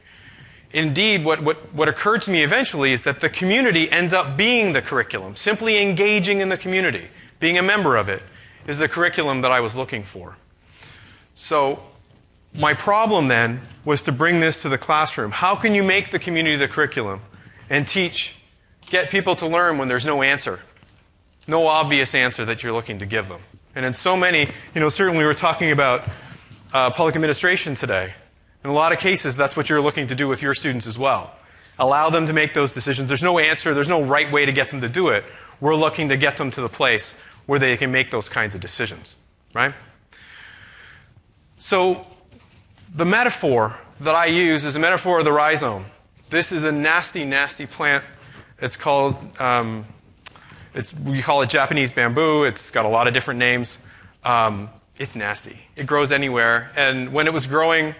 Indeed, what occurred to me eventually is that the community ends up being the curriculum. Simply engaging in the community, being a member of it, is the curriculum that I was looking for. So my problem then was to bring this to the classroom. How can you make the community the curriculum and get people to learn when there's no answer? No obvious answer that you're looking to give them. And in so many, certainly we were talking about public administration today. In a lot of cases, that's what you're looking to do with your students as well. Allow them to make those decisions. There's no answer. There's no right way to get them to do it. We're looking to get them to the place where they can make those kinds of decisions, right? So the metaphor that I use is a metaphor of the rhizome. This is a nasty, nasty plant. It's called, we call it Japanese bamboo. It's got a lot of different names. It's nasty. It grows anywhere. And when it was growing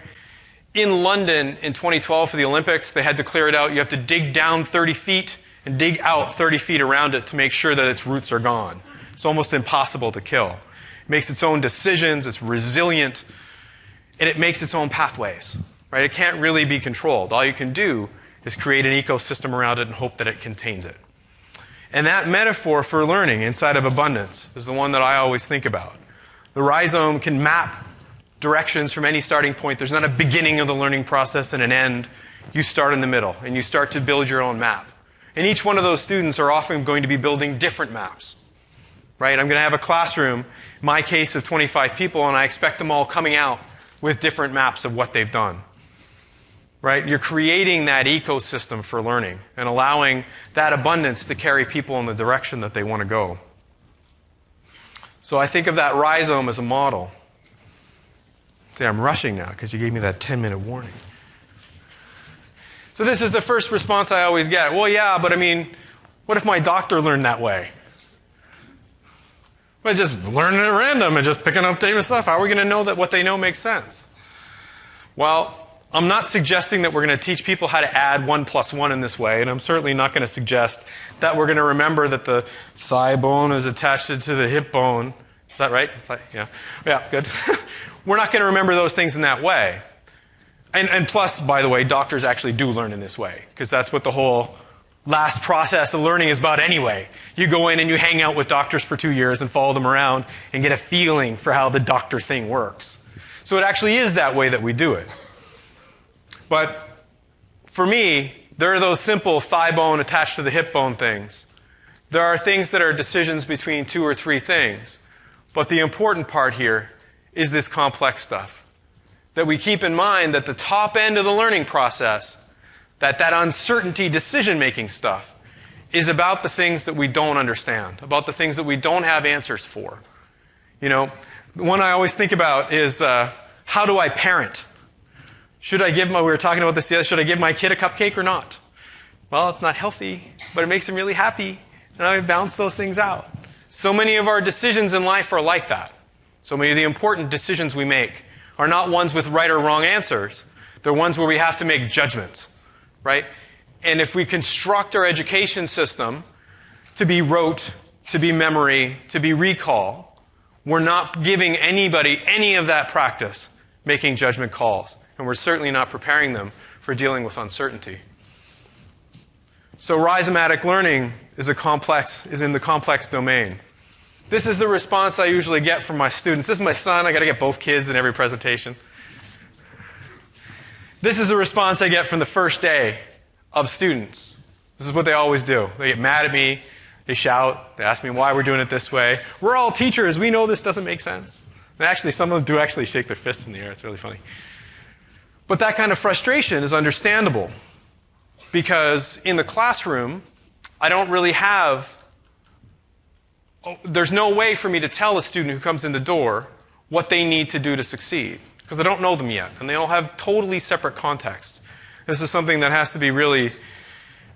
in London in 2012 for the Olympics, they had to clear it out. You have to dig down 30 feet and dig out 30 feet around it to make sure that its roots are gone. It's almost impossible to kill. It makes its own decisions. It's resilient. And it makes its own pathways. Right? It can't really be controlled. All you can do is create an ecosystem around it and hope that it contains it. And that metaphor for learning inside of abundance is the one that I always think about. The rhizome can map directions from any starting point. There's not a beginning of the learning process and an end. You start in the middle, and you start to build your own map. And each one of those students are often going to be building different maps. Right? I'm going to have a classroom, in my case of 25 people, and I expect them all coming out with different maps of what they've done. Right? You're creating that ecosystem for learning and allowing that abundance to carry people in the direction that they want to go. So I think of that rhizome as a model. See, I'm rushing now because you gave me that 10-minute warning. So this is the first response I always get. Well, yeah, but I mean, what if my doctor learned that way? Well, just learning at random and just picking up data stuff. How are we going to know that what they know makes sense? Well, I'm not suggesting that we're going to teach people how to add 1 + 1 in this way, and I'm certainly not going to suggest that we're going to remember that the thigh bone is attached to the hip bone. Is that right? Yeah. Yeah, good. We're not going to remember those things in that way. And plus, by the way, doctors actually do learn in this way, because that's what the whole last process of learning is about anyway. You go in and you hang out with doctors for 2 years and follow them around and get a feeling for how the doctor thing works. So it actually is that way that we do it. But for me, there are those simple thigh bone attached to the hip bone things. There are things that are decisions between 2 or 3 things. But the important part here is this complex stuff. That we keep in mind that the top end of the learning process, that uncertainty decision-making stuff, is about the things that we don't understand, about the things that we don't have answers for. The one I always think about is, how do I parent? Should I we were talking about this the other, should I give my kid a cupcake or not? Well, it's not healthy, but it makes him really happy, and I balance those things out. So many of our decisions in life are like that. So many of the important decisions we make are not ones with right or wrong answers. They're ones where we have to make judgments, right? And if we construct our education system to be rote, to be memory, to be recall, we're not giving anybody any of that practice making judgment calls. And we're certainly not preparing them for dealing with uncertainty. So rhizomatic learning is in the complex domain. This is the response I usually get from my students. This is my son. I got to get both kids in every presentation. This is the response I get from the first day of students This is what they always do. They get mad at me. They shout. They ask me why we're doing it this way. We're all teachers. We know this doesn't make sense. And actually, some of them do actually shake their fists in the air. It's really funny. But that kind of frustration is understandable because in the classroom, I don't really have, there's no way for me to tell a student who comes in the door what they need to do to succeed because I don't know them yet. And they all have totally separate context. This is something that has to be really,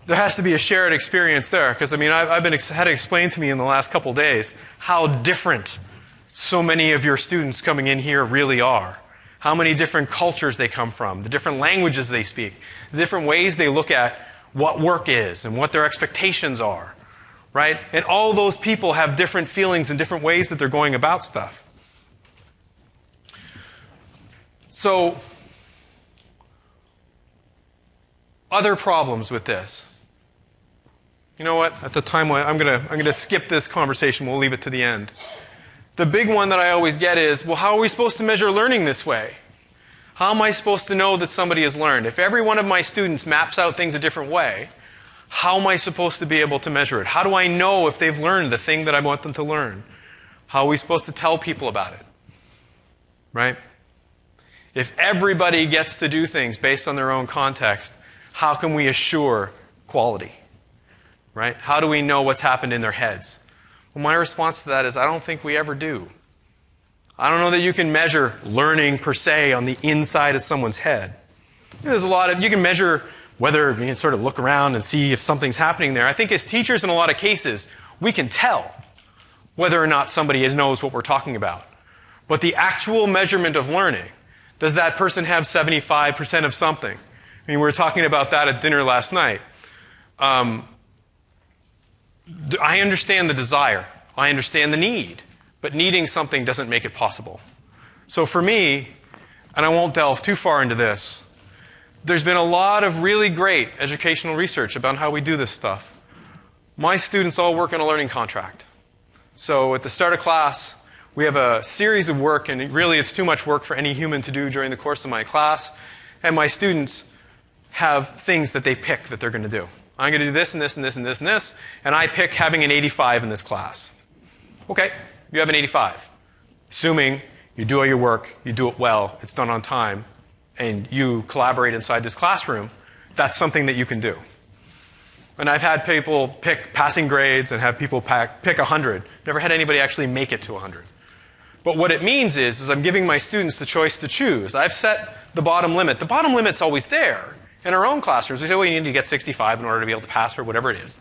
there has to be a shared experience there because, I mean, I've had it explained to me in the last couple of days how different so many of your students coming in here really are. How many different cultures they come from, the different languages they speak, the different ways they look at what work is and what their expectations are, right? And all those people have different feelings and different ways that they're going about stuff. So, other problems with this. You know what? At the time, I'm going to skip this conversation. We'll leave it to the end. The big one that I always get is, well, how are we supposed to measure learning this way? How am I supposed to know that somebody has learned? If every one of my students maps out things a different way, how am I supposed to be able to measure it? How do I know if they've learned the thing that I want them to learn? How are we supposed to tell people about it? Right? If everybody gets to do things based on their own context, how can we assure quality? Right? How do we know what's happened in their heads? Well, my response to that is I don't think we ever do. I don't know that you can measure learning per se on the inside of someone's head. There's a lot of, you can measure whether you can sort of look around and see if something's happening there. I think as teachers in a lot of cases, we can tell whether or not somebody knows what we're talking about. But the actual measurement of learning, does that person have 75% of something? I mean, we were talking about that at dinner last night. I understand the desire. I understand the need. But needing something doesn't make it possible. So for me, and I won't delve too far into this, there's been a lot of really great educational research about how we do this stuff. My students all work on a learning contract. So at the start of class, we have a series of work, and really it's too much work for any human to do during the course of my class. And my students have things that they pick that they're going to do. I'm going to do this and this and this and this and this, and I pick having an 85 in this class. Okay, you have an 85. Assuming you do all your work, you do it well, it's done on time, and you collaborate inside this classroom, that's something that you can do. And I've had people pick passing grades and have people pick 100. Never had anybody actually make it to 100. But what it means is I'm giving my students the choice to choose. I've set the bottom limit. The bottom limit's always there. In our own classrooms, we say, well, you need to get 65 in order to be able to pass or whatever it is.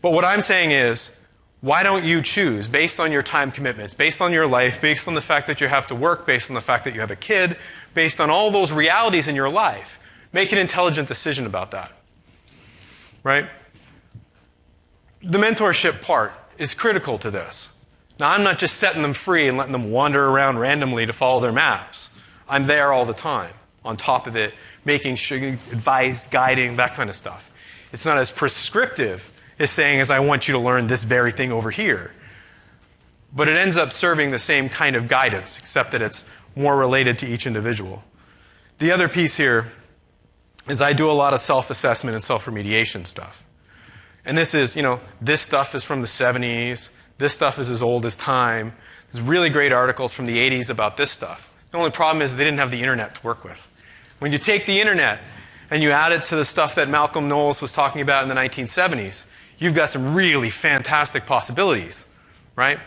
But what I'm saying is, why don't you choose based on your time commitments, based on your life, based on the fact that you have to work, based on the fact that you have a kid, based on all those realities in your life, make an intelligent decision about that. Right? The mentorship part is critical to this. Now, I'm not just setting them free and letting them wander around randomly to follow their maps. I'm there all the time, on top of it, making sure, advice, guiding, that kind of stuff. It's not as prescriptive as saying, as I want you to learn this very thing over here. But it ends up serving the same kind of guidance, except that it's more related to each individual. The other piece here is I do a lot of self-assessment and self-remediation stuff. And this is, this stuff is from the 70s. This stuff is as old as time. There's really great articles from the 80s about this stuff. The only problem is they didn't have the internet to work with. When you take the internet and you add it to the stuff that Malcolm Knowles was talking about in the 1970s, you've got some really fantastic possibilities, right?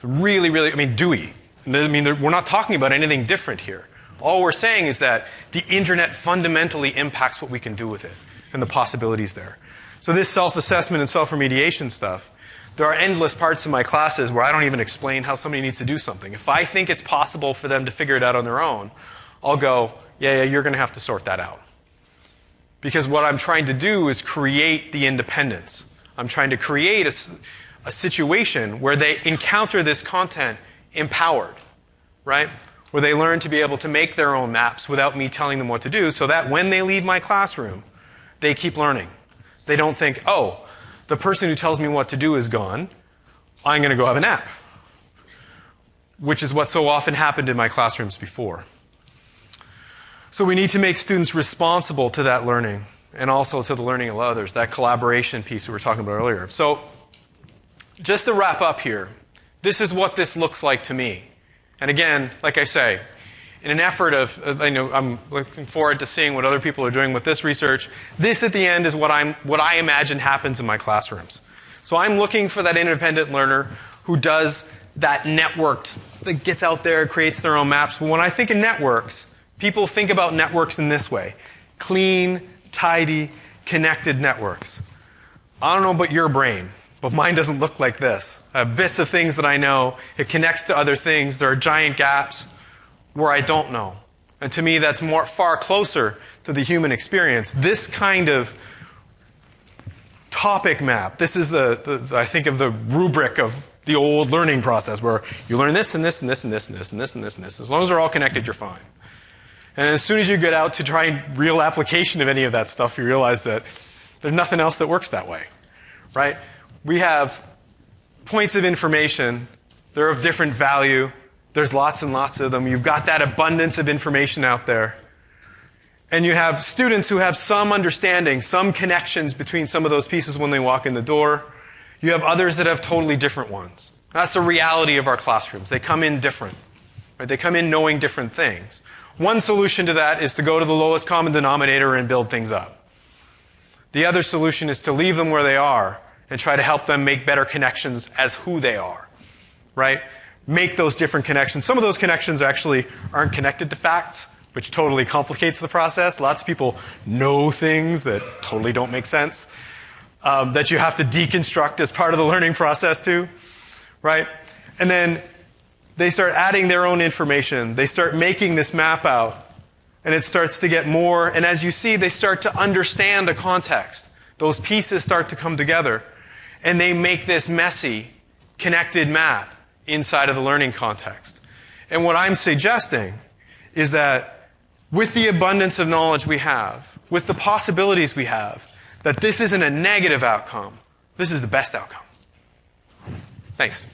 Really, really, Dewey. We're not talking about anything different here. All we're saying is that the internet fundamentally impacts what we can do with it and the possibilities there. So this self-assessment and self-remediation stuff, there are endless parts of my classes where I don't even explain how somebody needs to do something. If I think it's possible for them to figure it out on their own, I'll go, yeah, you're going to have to sort that out. Because what I'm trying to do is create the independence. I'm trying to create a situation where they encounter this content empowered, right? Where they learn to be able to make their own maps without me telling them what to do, so that when they leave my classroom, they keep learning. They don't think, oh, the person who tells me what to do is gone. I'm going to go have a nap. Which is what so often happened in my classrooms before. So we need to make students responsible to that learning. and also to the learning of others, that collaboration piece we were talking about earlier. So just to wrap up here, this is what this looks like to me. And again, like I say, in an effort of, I know I'm looking forward to seeing what other people are doing with this research, this at the end is what I imagine happens in my classrooms. So I'm looking for that independent learner who does that networked, that gets out there, creates their own maps. But when I think of networks, people think about networks in this way. Clean, tidy, connected networks. I don't know about your brain, but mine doesn't look like this. I have bits of things that I know. It connects to other things. There are giant gaps where I don't know. And to me, that's far closer to the human experience. This kind of topic map, this is I think of the rubric of the old learning process where you learn this and this and this and this and this and this and this and this. As long as they're all connected, you're fine. And as soon as you get out to try real application of any of that stuff, you realize that there's nothing else that works that way, right? We have points of information. They're of different value. There's lots and lots of them. You've got that abundance of information out there. And you have students who have some understanding, some connections between some of those pieces when they walk in the door. You have others that have totally different ones. That's the reality of our classrooms. They come in different. Right? They come in knowing different things. One solution to that is to go to the lowest common denominator and build things up. The other solution is to leave them where they are and try to help them make better connections as who they are. Right? Make those different connections. Some of those connections actually aren't connected to facts, which totally complicates the process. Lots of people know things that totally don't make sense, that you have to deconstruct as part of the learning process too, right? And then they start adding their own information. They start making this map out, and it starts to get more. And as you see, they start to understand a context. Those pieces start to come together, and they make this messy, connected map inside of the learning context. And what I'm suggesting is that with the abundance of knowledge we have, with the possibilities we have, that this isn't a negative outcome. This is the best outcome. Thanks.